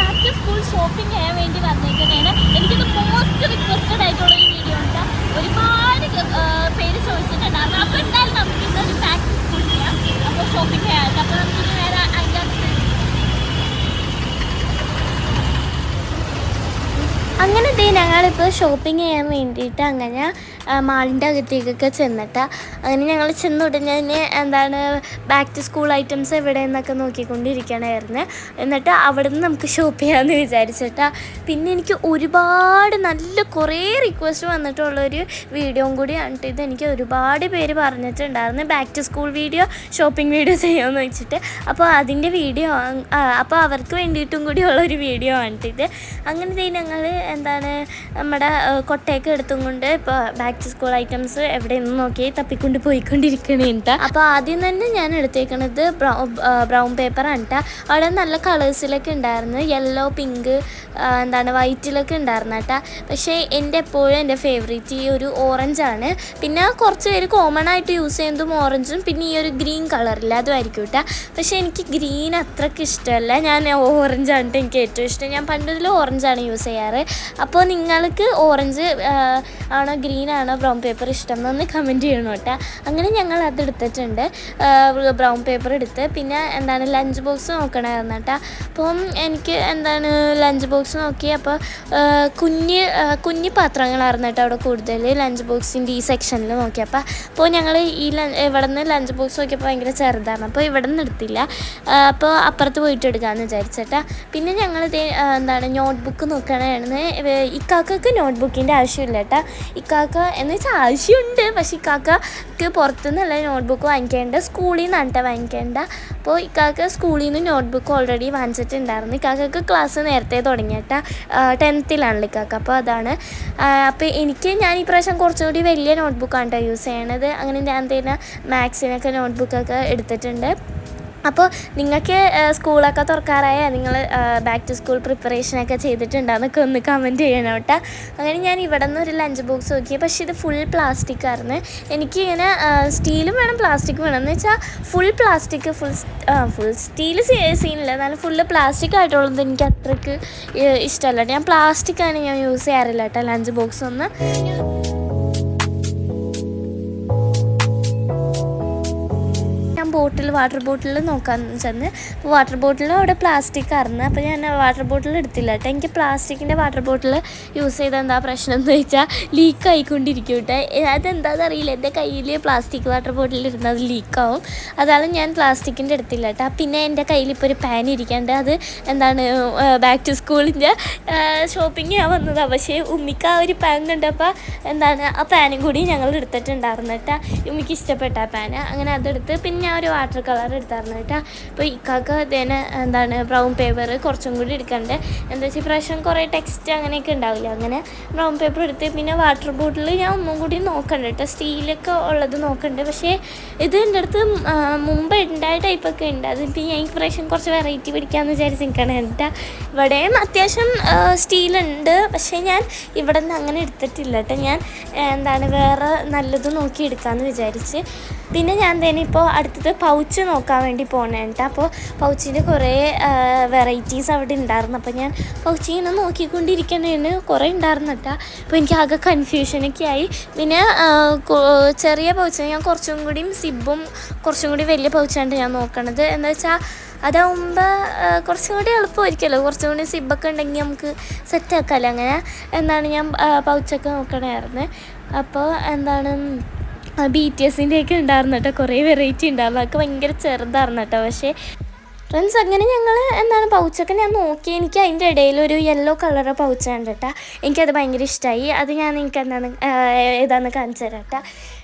Back to school shopping ചെയ്യാൻ വേണ്ടി വന്നിരിക്കുന്നതാണ്. എനിക്കിത് മോസ്റ്റ് റിക്വസ്റ്റഡ് ആയിട്ടുള്ളൊരു വീഡിയോ ഉണ്ട്. ഒരുപാട് പേര് ചോദിച്ചിട്ടുണ്ടായിരുന്നു. അപ്പോൾ എന്തായാലും നമുക്ക് ഇന്നൊരു ബാക്ക് ടു സ്കൂൾ ചെയ്യാം. അപ്പോൾ ഷോപ്പിംഗ് ചെയ്യാറുണ്ട്. അപ്പോൾ നമുക്കിത് നേരെ അതിൻ്റെ അങ്ങനെ ഞങ്ങളിപ്പോൾ ഷോപ്പിംഗ് ചെയ്യാൻ വേണ്ടിയിട്ട് അങ്ങനെ മാളിൻ്റെ അകത്തേക്കൊക്കെ ചെന്നിട്ട് അങ്ങനെ ഞങ്ങൾ ചെന്നുടനെ തന്നെ എന്താണ് ബാക്ക് ടു സ്കൂൾ ഐറ്റംസ് എവിടെ എന്നൊക്കെ നോക്കിക്കൊണ്ടിരിക്കണമായിരുന്നു. എന്നിട്ട് അവിടെ നിന്ന് നമുക്ക് ഷോപ്പ് ചെയ്യാമെന്ന് വിചാരിച്ചിട്ട് പിന്നെ എനിക്ക് ഒരുപാട് നല്ല കുറേ റിക്വസ്റ്റ് വന്നിട്ടുള്ളൊരു വീഡിയോയും കൂടി കണ്ടിട്ട് ഇത് എനിക്ക് ഒരുപാട് പേര് പറഞ്ഞിട്ടുണ്ടായിരുന്നു back to school video shopping video ചെയ്യാമെന്ന് വെച്ചിട്ട്. അപ്പോൾ അതിൻ്റെ വീഡിയോ അപ്പോൾ അവർക്ക് വേണ്ടിയിട്ടും കൂടിയുള്ളൊരു വീഡിയോ കണ്ടിട്ട് അങ്ങനെ ഞങ്ങൾ എന്താണ് നമ്മുടെ കൊട്ടയൊക്കെ എടുത്തും കൊണ്ട് ഇപ്പോൾ ബാക്ക് ടു സ്കൂൾ ഐറ്റംസ് എവിടെ നിന്ന് നോക്കി തപ്പിക്കൊണ്ട് പോയിക്കൊണ്ടിരിക്കണേണ്ട. അപ്പോൾ ആദ്യം തന്നെ ഞാൻ എടുത്തേക്കണത് ബ്രൗൺ പേപ്പറാണ് കേട്ടോ. അവിടെ നല്ല കളേഴ്സിലൊക്കെ ഉണ്ടായിരുന്നു, യെല്ലോ, പിങ്ക്, എന്താണ് വൈറ്റിലൊക്കെ ഉണ്ടായിരുന്നു കേട്ടോ. പക്ഷേ എൻ്റെ എപ്പോഴും എൻ്റെ ഫേവറേറ്റ് ഈ ഒരു ഓറഞ്ചാണ്. പിന്നെ കുറച്ച് പേര് കോമൺ ആയിട്ട് യൂസ് ചെയ്യുന്നതും ഓറഞ്ചും പിന്നെ ഈ ഒരു ഗ്രീൻ കളറില്ല അതുമായിരിക്കും കേട്ടോ. പക്ഷേ എനിക്ക് ഗ്രീൻ അത്രയ്ക്ക് ഇഷ്ടമല്ല, ഞാൻ ഓറഞ്ചാണ് എനിക്ക് ഏറ്റവും ഇഷ്ടം. ഞാൻ പണ്ടതിൽ ഓറഞ്ചാണ് യൂസ് ചെയ്യാറ്. അപ്പോൾ നിങ്ങൾക്ക് ഓറഞ്ച് ആണോ ഗ്രീൻ ആണോ ബ്രൗൺ പേപ്പർ ഇഷ്ടം എന്നൊന്ന് കമൻറ്റ് ചെയ്യണം കേട്ടോ. അങ്ങനെ ഞങ്ങൾ അതെടുത്തിട്ടുണ്ട്, ബ്രൗൺ പേപ്പർ എടുത്ത്. പിന്നെ എന്താണ് ലഞ്ച് ബോക്സ് നോക്കണമായിരുന്നു കേട്ടോ. അപ്പം എനിക്ക് എന്താണ് ലഞ്ച് ബോക്സ് നോക്കി. അപ്പോൾ കുഞ്ഞ് പാത്രങ്ങളായിരുന്നു കേട്ടോ അവിടെ കൂടുതൽ ലഞ്ച് ബോക്സിൻ്റെ ഈ സെക്ഷനിൽ നോക്കിയപ്പോൾ. അപ്പോൾ ഞങ്ങൾ ഇവിടെ നിന്ന് ലഞ്ച് ബോക്സ് നോക്കിയപ്പോൾ ഭയങ്കര ചെറുതാണ്, അപ്പോൾ ഇവിടെ നിന്ന് എടുത്തില്ല. അപ്പോൾ അപ്പുറത്ത് പോയിട്ട് എടുക്കാമെന്ന് വിചാരിച്ചിട്ടാ. പിന്നെ ഞങ്ങളിത് എന്താണ് നോട്ട് ബുക്ക് നോക്കണമായിരുന്നു. ഇക്കാക്കക്ക് നോട്ട് ബുക്കിൻ്റെ ആവശ്യമില്ല കേട്ടോ. ഇക്കാക്ക എന്ന് വെച്ചാൽ ആവശ്യമുണ്ട്, പക്ഷേ ഇക്കാക്കക്ക് പുറത്തുനിന്നല്ല നോട്ട് ബുക്ക് വാങ്ങിക്കേണ്ട, സ്കൂളിൽ നിന്നാണ് കേട്ടോ വാങ്ങിക്കേണ്ട. അപ്പോൾ ഇക്കാക്ക സ്കൂളിൽ നിന്ന് നോട്ട് ബുക്ക് ഓൾറെഡി വാങ്ങിച്ചിട്ടുണ്ടായിരുന്നു. ഇക്കാക്കക്ക് ക്ലാസ് നേരത്തെ തുടങ്ങിയിട്ടാ, 10th ഇക്കാക്ക. അപ്പോൾ അതാണ്. അപ്പോൾ ഞാൻ ഈ പ്രാവശ്യം കുറച്ചുകൂടി വലിയ നോട്ട് ബുക്കാണ് കേട്ടോ യൂസ് ചെയ്യണത്. അങ്ങനെ ഞാൻ തന്നെ മാത്സിനൊക്കെ നോട്ട് ബുക്കൊക്കെ എടുത്തിട്ടുണ്ട്. അപ്പോൾ നിങ്ങൾക്ക് സ്കൂളൊക്കെ തുറക്കാറായ നിങ്ങൾ ബാക്ക് ടു സ്കൂൾ പ്രിപ്പറേഷനൊക്കെ ചെയ്തിട്ടുണ്ടെന്നൊക്കെ ഒന്ന് കമൻറ്റ് ചെയ്യണം കേട്ടോ. അങ്ങനെ ഞാൻ ഇവിടെ നിന്ന് ഒരു ലഞ്ച് ബോക്സ് നോക്കി, പക്ഷേ ഇത് ഫുൾ പ്ലാസ്റ്റിക് ആയിരുന്നു. എനിക്കിങ്ങനെ സ്റ്റീലും വേണം പ്ലാസ്റ്റിക് വേണം എന്ന് വെച്ചാൽ ഫുൾ പ്ലാസ്റ്റിക് ഫുൾ സ്റ്റീൽ സീനില്ല, എന്നാലും ഫുള്ള് പ്ലാസ്റ്റിക് ആയിട്ടുള്ളത് എനിക്ക് അത്രയ്ക്ക് ഇഷ്ടമല്ല. ഞാൻ പ്ലാസ്റ്റിക്കാണ് ഞാൻ യൂസ് ചെയ്യാറില്ല കേട്ടോ ലഞ്ച് ബോക്സ് ഒന്ന്. വാട്ടർ ബോട്ടിൽ നോക്കാൻ ചെന്ന്, അപ്പോൾ വാട്ടർ ബോട്ടിൽ അവിടെ പ്ലാസ്റ്റിക് ആയിരുന്നു. അപ്പോൾ ഞാൻ വാട്ടർ ബോട്ടിൽ എടുത്തില്ല കേട്ടോ. എനിക്ക് പ്ലാസ്റ്റിക്കിൻ്റെ വാട്ടർ ബോട്ടിൽ യൂസ് ചെയ്താൽ എന്താ പ്രശ്നം എന്ന് വെച്ചാൽ ലീക്ക് ആയിക്കൊണ്ടിരിക്കും കേട്ടോ. അതെന്താണെന്ന് അറിയില്ല, എൻ്റെ കയ്യിൽ പ്ലാസ്റ്റിക് വാട്ടർ ബോട്ടിൽ ഇരുന്ന് അത് ലീക്കാവും. അതാണ് ഞാൻ പ്ലാസ്റ്റിക്കിൻ്റെ എടുത്തില്ല കേട്ടോ. പിന്നെ എൻ്റെ കയ്യിൽ ഇപ്പോൾ ഒരു പാൻ ഇരിക്കേണ്ട, അത് എന്താണ് ബാക്ക് ടു സ്കൂളിൻ്റെ ഷോപ്പിംഗ് ചെയ്യാൻ വന്നതാണ്. പക്ഷേ ഉമ്മിക്ക് ആ ഒരു പാൻ കണ്ടപ്പോൾ എന്താണ് ആ പാനും കൂടി ഞങ്ങൾ എടുത്തിട്ടുണ്ടായിരുന്നു കേട്ടോ. ഉമ്മിക്ക് ഇഷ്ടപ്പെട്ട ആ പാന്. അങ്ങനെ അതെടുത്ത് പിന്നെ ഞാൻ ഒരു വാട്ടർ കളർ എടുത്തായിരുന്നു കേട്ടോ. അപ്പോൾ ഇക്കാക്ക് അതിന് എന്താണ് ബ്രൗൺ പേപ്പർ കുറച്ചും കൂടി എടുക്കണ്ടേ, എന്താ വെച്ചാൽ പ്രാവശ്യം കുറേ ടെക്സ്റ്റ് അങ്ങനെയൊക്കെ ഉണ്ടാവില്ല. അങ്ങനെ ബ്രൗൺ പേപ്പർ എടുത്ത് പിന്നെ വാട്ടർ ബോട്ടിൽ ഞാൻ ഒന്നും കൂടി നോക്കണ്ട കേട്ടോ, സ്റ്റീലൊക്കെ ഉള്ളത് നോക്കണ്ട്. പക്ഷേ ഇത് എൻ്റെ അടുത്ത് മുമ്പ് ഉണ്ടായ ടൈപ്പൊക്കെ ഉണ്ട്. അതിപ്പോൾ ഞാൻ ഈ പ്രാവശ്യം കുറച്ച് വെറൈറ്റി പിടിക്കാമെന്ന് വിചാരിച്ച് നിൽക്കണം കേട്ടോ. ഇവിടെയും അത്യാവശ്യം സ്റ്റീലുണ്ട്, പക്ഷേ ഞാൻ ഇവിടെ നിന്ന് അങ്ങനെ എടുത്തിട്ടില്ല കേട്ടോ. ഞാൻ എന്താണ് വേറെ നല്ലത് നോക്കി എടുക്കാമെന്ന് വിചാരിച്ച്. പിന്നെ ഞാൻ തന്നെ ഇപ്പോൾ അടുത്തത് പൗച്ച് നോക്കാൻ വേണ്ടി പോകണേ കേട്ടോ. അപ്പോൾ പൗച്ചിൻ്റെ കുറേ വെറൈറ്റീസ് അവിടെ ഉണ്ടായിരുന്നു. അപ്പോൾ ഞാൻ പൗച്ച് ഇങ്ങനെ നോക്കിക്കൊണ്ടിരിക്കണേന് കുറേ ഉണ്ടായിരുന്നു കേട്ടോ. അപ്പോൾ എനിക്ക് ആകെ കൺഫ്യൂഷനൊക്കെ ആയി. പിന്നെ ചെറിയ പൗച്ച് ഞാൻ കുറച്ചും കൂടിയും സിബും കുറച്ചും കൂടി വലിയ പൗച്ചാണ് ഞാൻ നോക്കണത്. എന്താ വെച്ചാൽ അതാവുമ്പോൾ കുറച്ചും കൂടി എളുപ്പമായിരിക്കുമല്ലോ, കുറച്ചും കൂടി സിബൊക്കെ ഉണ്ടെങ്കിൽ നമുക്ക് സെറ്റാക്കാമല്ലോ. അങ്ങനെ എന്താണ് ഞാൻ പൗച്ചൊക്കെ നോക്കണമായിരുന്നു. അപ്പോൾ എന്താണ് BTSൻ്റെയൊക്കെ ഉണ്ടായിരുന്നു കേട്ടോ, കുറേ വെറൈറ്റി ഉണ്ടായിരുന്നു. അതൊക്കെ ഭയങ്കര ചെറുതായിരുന്നു കേട്ടോ. പക്ഷേ ഫ്രണ്ട്സ് അങ്ങനെ ഞങ്ങൾ എന്താണ് പൗച്ചൊക്കെ ഞാൻ നോക്കി. എനിക്ക് അതിൻ്റെ ഇടയിൽ ഒരു യെല്ലോ കളർ പൗച്ചാണ് കേട്ടോ. എനിക്കത് ഭയങ്കര ഇഷ്ടമായി. അത് ഞാൻ നിങ്ങൾക്ക് ഏതാണെന്ന് കാണിച്ചു തരാം കേട്ടോ.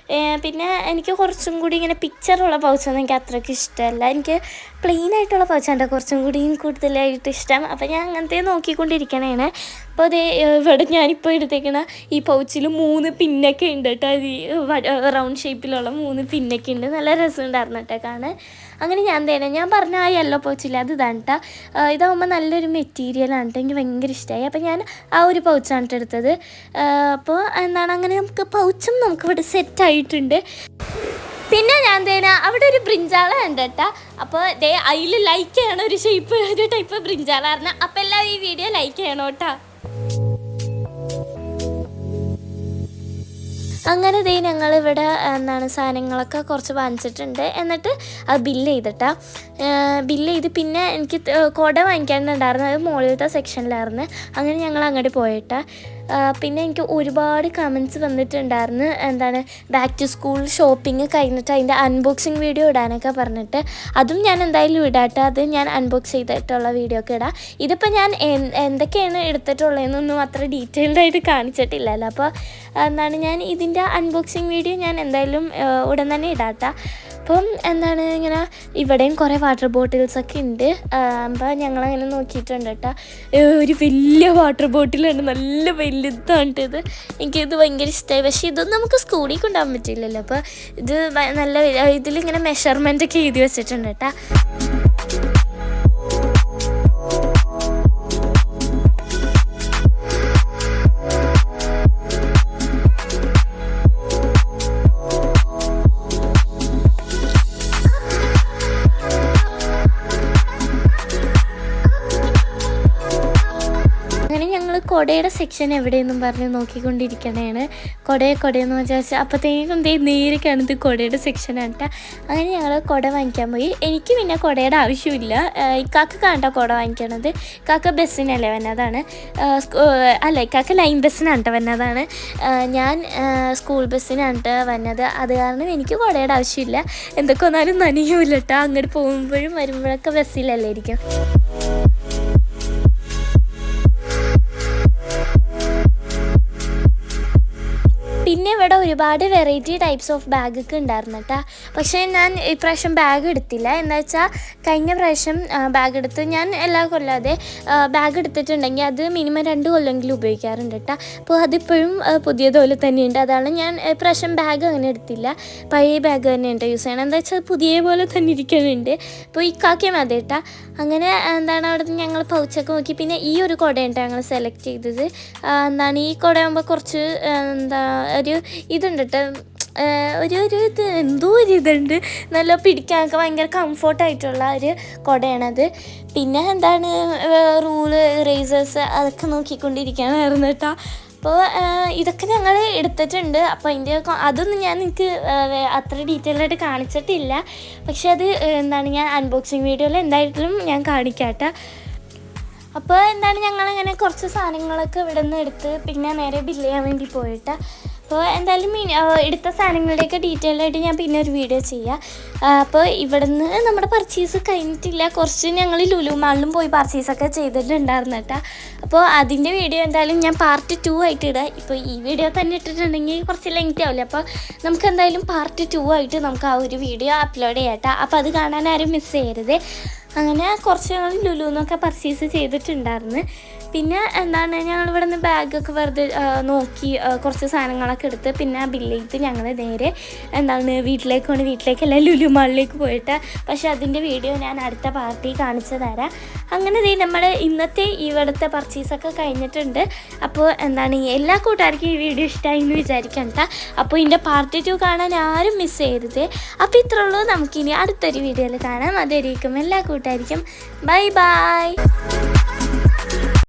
പിന്നെ എനിക്ക് കുറച്ചും കൂടി ഇങ്ങനെ പിക്ചറുള്ള പൗച്ചൊന്നും എനിക്ക് അത്രയ്ക്ക് ഇഷ്ടമല്ല. എനിക്ക് പ്ലെയിൻ ആയിട്ടുള്ള പൗച്ചാണ് കുറച്ചും കൂടിയും കൂടുതലായിട്ട് ഇഷ്ടം. അപ്പോൾ ഞാൻ അങ്ങനത്തെ നോക്കിക്കൊണ്ടിരിക്കണേണ്. അപ്പോൾ അതേ ഇവിടെ ഞാനിപ്പോൾ എടുത്തേക്കണ ഈ പൗച്ചിൽ 3 പിന്നൊക്കെ ഉണ്ട് കേട്ടോ. റൗണ്ട് ഷേപ്പിലുള്ള 3 പിന്നൊക്കെ ഉണ്ട്. നല്ല രസമുണ്ടായിരുന്നു കേട്ടോ കാണാൻ. അങ്ങനെ ഞാൻ പറഞ്ഞ ആ യെല്ലോ പൗച്ചില്ല, അത് ഇതാണ് കേട്ടോ. ഇതാകുമ്പോൾ നല്ലൊരു മെറ്റീരിയലാണ് കേട്ടോ, എനിക്ക് ഭയങ്കര ഇഷ്ടമായി. അപ്പോൾ ഞാൻ ആ ഒരു പൗച്ചാണ് കേട്ടോ എടുത്തത്. അപ്പോൾ എന്താണ് അങ്ങനെ നമുക്ക് പൗച്ചും നമുക്കിവിടെ സെറ്റായിട്ടുണ്ട്. പിന്നെ ഞാൻ തേനാ അവിടെ ഒരു ബ്രിഞ്ചാള ഉണ്ട് കേട്ടോ. അപ്പോൾ ദേ അതിൽ ലൈക്ക് ചെയ്യണം, ഒരു ഷേപ്പ് ഒരു ടൈപ്പ് ബ്രിഞ്ചാളായിരുന്നു. അപ്പോൾ എല്ലാവരും ഈ വീഡിയോ ലൈക്ക് ചെയ്യണം കേട്ടോ. അങ്ങനെ ദേ ഞങ്ങളിവിടെ എന്താണ് സാധനങ്ങളൊക്കെ കുറച്ച് വാങ്ങിച്ചിട്ടുണ്ട്. എന്നിട്ട് അത് ബില്ല് ചെയ്തിട്ടാ, ബില്ല് ചെയ്ത് പിന്നെ എനിക്ക് കുട വാങ്ങിക്കാനുണ്ടായിരുന്നു. അത് മുകളിലത്തെ സെക്ഷനിലായിരുന്നു. അങ്ങനെ ഞങ്ങൾ അങ്ങോട്ട് പോയിട്ടാ. പിന്നെ എനിക്ക് ഒരുപാട് കമൻറ്റ്സ് വന്നിട്ടുണ്ടായിരുന്നു, എന്താണ് ബാക്ക് ടു സ്കൂൾ ഷോപ്പിംഗ് കഴിഞ്ഞിട്ട് അതിൻ്റെ അൺബോക്സിങ് വീഡിയോ ഇടാനൊക്കെ പറഞ്ഞിട്ട്. അതും ഞാൻ എന്തായാലും ഇടാട്ടോ. അത് ഞാൻ അൺബോക്സ് ചെയ്തിട്ടുള്ള വീഡിയോ ഒക്കെ ഇടാം. ഇതിപ്പോൾ ഞാൻ എന്തൊക്കെയാണ് എടുത്തിട്ടുള്ളതെന്നൊന്നും അത്ര ഡീറ്റെയിൽഡായിട്ട് കാണിച്ചിട്ടില്ലല്ലോ. അപ്പോൾ എന്താണ് ഞാൻ ഇതിൻ്റെ അൺബോക്സിങ് വീഡിയോ ഞാൻ എന്തായാലും ഉടൻ തന്നെ ഇടാട്ടോ. അപ്പം എന്താണ് ഇങ്ങനെ ഇവിടെയും കുറേ വാട്ടർ ബോട്ടിൽസൊക്കെ ഉണ്ട്. അപ്പോൾ ഞങ്ങളങ്ങനെ നോക്കിയിട്ടുണ്ട് കേട്ടോ. ഒരു വലിയ വാട്ടർ ബോട്ടിലുണ്ട്, നല്ല വലുതാണ് ഇത്. എനിക്കിത് ഭയങ്കര ഇഷ്ടമായി. പക്ഷേ ഇതൊന്നും നമുക്ക് സ്കൂളിൽ കൊണ്ടുപോകാൻ പറ്റില്ലല്ലോ. അപ്പോൾ ഇത് നല്ല ഇതിലിങ്ങനെ മെഷർമെൻ്റൊക്കെ എഴുതി വെച്ചിട്ടുണ്ട് കേട്ടോ. കുടയുടെ സെക്ഷൻ എവിടെയെന്നും പറഞ്ഞ് നോക്കിക്കൊണ്ടിരിക്കണേണ്. കുടയെന്ന് വിചാരിച്ചാൽ അപ്പോഴത്തേക്കും നേരെ കാണുന്നത് കുടയുടെ സെക്ഷനാണ് കേട്ടോ. അങ്ങനെ ഞങ്ങൾ കുട വാങ്ങിക്കാൻ പോയി. എനിക്ക് പിന്നെ കുടയുടെ ആവശ്യമില്ല. ഇക്കാക്ക് കാണട്ടോ കുട വാങ്ങിക്കണത്. ഇക്കാക്ക ബസ്സിനല്ലേ വന്നതാണ്, അല്ല ഇക്കാക്ക ലൈൻ ബസ്സിനാണ് കേട്ടോ വന്നതാണ്. ഞാൻ സ്കൂൾ ബസ്സിനാണ് കേട്ടോ വന്നത്. അത് കാരണം എനിക്ക് കുടയുടെ ആവശ്യമില്ല. എന്തൊക്കെ വന്നാലും നനയൂല കേട്ടോ. അങ്ങോട്ട് പോകുമ്പോഴും വരുമ്പോഴൊക്കെ ബസ്സിലല്ലേ ഇരിക്കും. പിന്നെ ഇവിടെ ഒരുപാട് വെറൈറ്റി ടൈപ്സ് ഓഫ് ബാഗൊക്കെ ഉണ്ടായിരുന്നു കേട്ടോ. പക്ഷേ ഞാൻ ഇപ്രാവശ്യം ബാഗ് എടുത്തില്ല. എന്താ വെച്ചാൽ കഴിഞ്ഞ പ്രാവശ്യം ബാഗ് എടുത്ത് ഞാൻ എല്ലാ കൊല്ലാതെ ബാഗ് എടുത്തിട്ടുണ്ടെങ്കിൽ അത് മിനിമം 2 കൊല്ലമെങ്കിലും ഉപയോഗിക്കാറുണ്ട് കേട്ടോ. അപ്പോൾ അതിപ്പോഴും പുതിയതുപോലെ തന്നെയുണ്ട്. അതാണ് ഞാൻ ഇപ്രാവശ്യം ബാഗ് അങ്ങനെ എടുത്തില്ല. പഴയ ബാഗ് തന്നെയുണ്ട് യൂസ് ചെയ്യണം. എന്താ വെച്ചാൽ പുതിയ പോലെ തന്നെ ഇരിക്കുന്നുണ്ട്. അപ്പോൾ ഇക്കാക്കിയാൽ മതി കേട്ടോ. അങ്ങനെ എന്താണ് അവിടെ നിന്ന് ഞങ്ങൾ പൗച്ചൊക്കെ നോക്കി. പിന്നെ ഈ ഒരു കുടയുണ്ട് ഞങ്ങൾ സെലക്ട് ചെയ്തത്. എന്താണ് ഈ കുടയാകുമ്പോൾ കുറച്ച് എന്താ ഒരു ഇതുണ്ട് കേട്ടോ, ഒരു ഇത് എന്തോ ഒരു ഇതുണ്ട്, നല്ല പിടിക്കാനൊക്കെ ഭയങ്കര കംഫർട്ടായിട്ടുള്ള ഒരു കുടയാണത്. പിന്നെ എന്താണ് റൂള് ഇറേസേഴ്സ് അതൊക്കെ നോക്കിക്കൊണ്ടിരിക്കുകയായിരുന്നു കേട്ടോ. അപ്പോൾ ഇതൊക്കെ ഞങ്ങൾ എടുത്തിട്ടുണ്ട്. അപ്പോൾ അതിൻ്റെ അതൊന്നും ഞാൻ നിങ്ങൾക്ക് അത്ര ഡീറ്റെയിലായിട്ട് കാണിച്ചിട്ടില്ല. പക്ഷെ അത് എന്താണ് ഞാൻ അൺബോക്സിങ് വീഡിയോയിൽ എന്തായാലും ഞാൻ കാണിക്കാം കേട്ടോ. അപ്പോൾ എന്താണ് ഞങ്ങളിങ്ങനെ കുറച്ച് സാധനങ്ങളൊക്കെ ഇവിടെ നിന്ന് എടുത്ത് പിന്നെ നേരെ ബില്ല് ചെയ്യാൻ വേണ്ടി പോയിട്ട്. അപ്പോൾ എന്തായാലും എടുത്ത സാധനങ്ങളുടെയൊക്കെ ഡീറ്റെയിൽഡായിട്ട് ഞാൻ പിന്നെ ഒരു വീഡിയോ ചെയ്യാം. അപ്പോൾ ഇവിടെ നിന്ന് നമ്മുടെ പർച്ചേസ് കഴിഞ്ഞിട്ടില്ല. കുറച്ച് ഞങ്ങൾ ലുലു മാളിലും പോയി പർച്ചേസൊക്കെ ചെയ്തിട്ടുണ്ടായിരുന്നു കേട്ടോ. അപ്പോൾ അതിൻ്റെ വീഡിയോ എന്തായാലും ഞാൻ പാർട്ട് 2 ആയിട്ട് ഇടാം. ഇപ്പോൾ ഈ വീഡിയോ തന്നെ ഇട്ടിട്ടുണ്ടെങ്കിൽ കുറച്ച് ലെങ്ത് ആവില്ല. അപ്പോൾ നമുക്ക് എന്തായാലും പാർട്ട് 2 ആയിട്ട് നമുക്ക് ആ ഒരു വീഡിയോ അപ്ലോഡ് ചെയ്യാം കേട്ടോ. അപ്പോൾ അത് കാണാൻ ആരും മിസ് ചെയ്യരുത്. അങ്ങനെ കുറച്ച് ഞങ്ങൾ ലുലുന്നൊക്കെ പർച്ചേസ് ചെയ്തിട്ടുണ്ടായിരുന്നു. പിന്നെ എന്താണ് ഞങ്ങളിവിടെ നിന്ന് ബാഗൊക്കെ വെറുതെ നോക്കി കുറച്ച് സാധനങ്ങളൊക്കെ എടുത്ത് പിന്നെ ബില്ല് ചെയ്ത് ഞങ്ങൾ നേരെ എന്താണ് വീട്ടിലേക്കല്ല ലുലു മാളിലേക്ക് പോയിട്ട്. പക്ഷേ അതിൻ്റെ വീഡിയോ ഞാൻ അടുത്ത പാർട്ടി കാണിച്ചു തരാം. അങ്ങനെ നമ്മുടെ ഇന്നത്തെ ഇവിടുത്തെ പർച്ചേസൊക്കെ കഴിഞ്ഞിട്ടുണ്ട്. അപ്പോൾ എന്താണ് എല്ലാ കൂട്ടുകാർക്കും ഈ വീഡിയോ ഇഷ്ടമായി എന്ന് വിചാരിക്കാം കേട്ടോ. അപ്പോൾ ഇതിൻ്റെ പാർട്ട് 2 കാണാൻ ആരും മിസ് ചെയ്യരുത്. അപ്പോൾ ഇത്രേ ഉള്ളൂ. നമുക്കിനി അടുത്തൊരു വീഡിയോയിൽ കാണാം. അതുവരെയും എല്ലാ കൂട്ടുകാർക്കും ബൈ ബൈ.